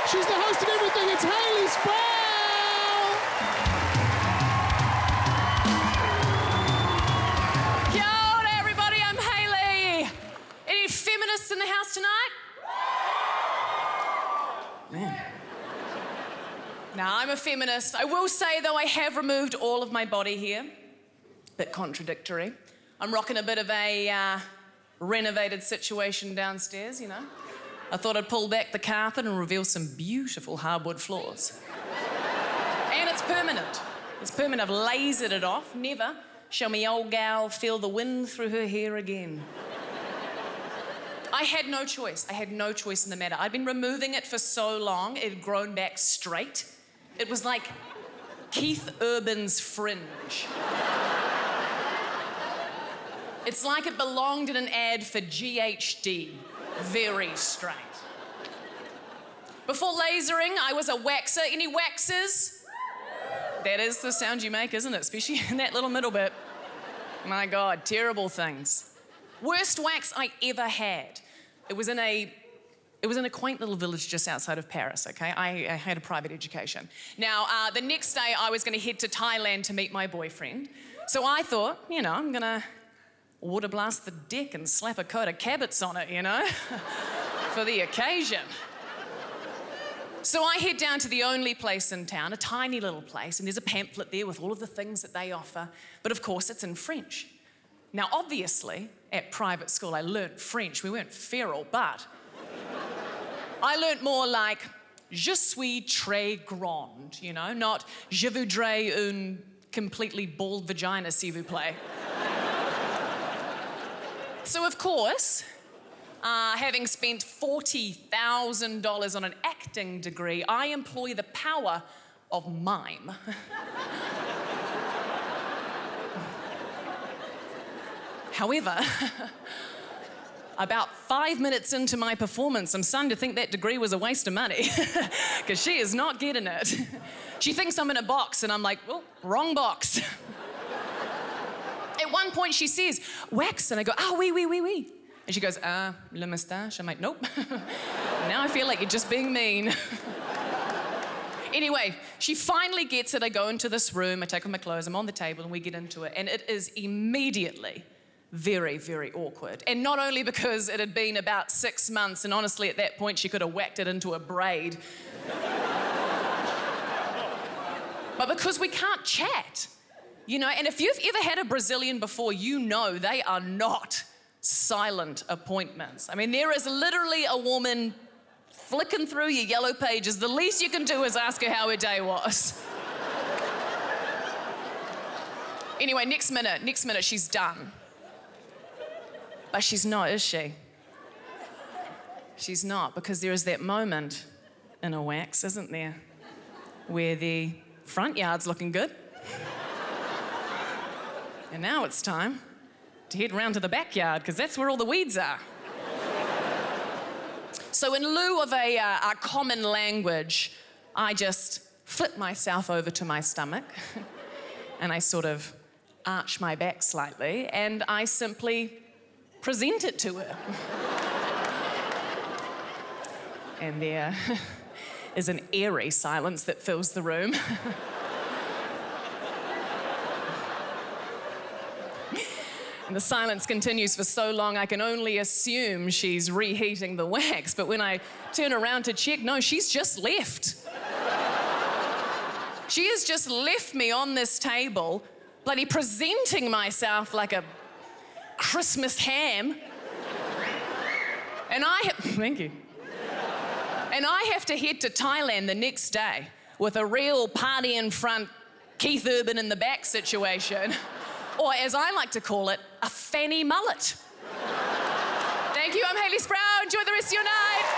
She's the host of everything. It's Hayley Sproull. Kia ora, everybody. I'm Hayley. Any feminists in the house tonight? Man. Now, I'm a feminist. I will say, though, I have removed all of my body hair. Bit contradictory. I'm rocking a bit of a renovated situation downstairs, you know. I thought I'd pull back the carpet and reveal some beautiful hardwood floors. And it's permanent. It's permanent. I've lasered it off. Never shall me old gal feel the wind through her hair again. I had no choice. I had no choice in the matter. I'd been removing it for so long, it had grown back straight. It was like Keith Urban's fringe. It's like it belonged in an ad for GHD. Very straight. Before lasering, I was a waxer. Any waxers? That is the sound you make, isn't it? Especially in that little middle bit. My God, terrible things. Worst wax I ever had. It was in a quaint little village just outside of Paris, okay? I had a private education. Now, the next day I was gonna head to Thailand to meet my boyfriend. So I thought, you know, I'm gonna water blast the deck and slap a coat of Cabots on it, you know, for the occasion. So I head down to the only place in town, a tiny little place, and there's a pamphlet there with all of the things that they offer, but of course it's in French. Now, obviously, at private school I learnt French. We weren't feral, but I learnt more like, je suis très grande, you know, not je voudrais une completely bald vagina, s'il vous plaît. So, of course, having spent $40,000 on an acting degree, I employ the power of mime. However, about 5 minutes into my performance, I'm starting to think that degree was a waste of money because she is not getting it. She thinks I'm in a box and I'm like, well, wrong box. At one point she says, wax, and I go, oui. And she goes, le moustache. I'm like, nope. Now I feel like you're just being mean. Anyway, she finally gets it. I go into this room, I take off my clothes, I'm on the table, and we get into it. And it is immediately very, very awkward. And not only because it had been about 6 months, and honestly, at that point, she could have whacked it into a braid. But because we can't chat. You know, and if you've ever had a Brazilian before, you know they are not silent appointments. I mean, there is literally a woman flicking through your yellow pages. The least you can do is ask her how her day was. Anyway, next minute, she's done. But she's not, is she? She's not, because there is that moment in a wax, isn't there, where the front yard's looking good. And now it's time to head round to the backyard, because that's where all the weeds are. So in lieu of a common language, I just flip myself over to my stomach and I sort of arch my back slightly and I simply present it to her. And there is an eerie silence that fills the room. And the silence continues for so long, I can only assume she's reheating the wax. But when I turn around to check, no, she's just left. She has just left me on this table, bloody presenting myself like a Christmas ham. And thank you. And I have to head to Thailand the next day with a real party in front, Keith Urban in the back situation. Or as I like to call it, a fanny mullet. Thank you, I'm Hayley Sproull. Enjoy the rest of your night.